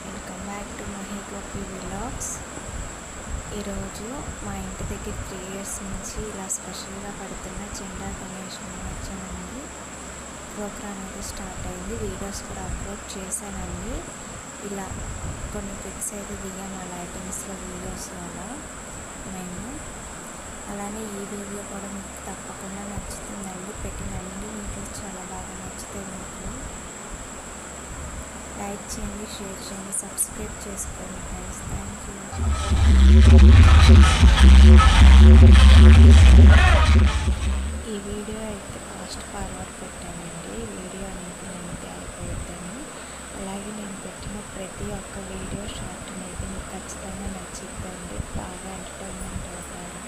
Welcome back to Mahi Gopi vlogs. ఈరోజు మా ఇంటి దగ్గర 3 years నుంచి ఇలా స్పెషల్గా పడుతున్న జెండా గణేష్ నిమజ్జనండి ప్రోగ్రామ్ అయితే స్టార్ట్ అయింది. వీడియోస్ కూడా అప్లోడ్ చేశానండి. ఇలా కొన్ని పిక్స్ అయితే దిగాం ఆ లైటింగ్స్లో వీడియోస్ అలా మేము. అలానే ఈ వీడియో కూడా మీకు తప్పకుండా నచ్చుతుందండి. పెట్టిన అన్ని వీడియోస్ చాలా బాగా నచ్చుతాయి. మీకు లైక్ చేయండి, షేర్ చేయండి, సబ్స్క్రైబ్ చేసుకోండి ఫ్రెండ్స్. Thank you. ఈ వీడియో అయితే ఫాస్ట్ ఫార్వర్డ్ పెట్టానండి. వీడియో అనేది లెంత్ అయిపోయిందని. అలాగే నేను పెట్టిన ప్రతి ఒక్క వీడియో షార్ట్ అనేది మీకు ఖచ్చితంగా నచ్చిద్దండి. బాగా ఎంటర్టైన్మెంట్ అవుతారు.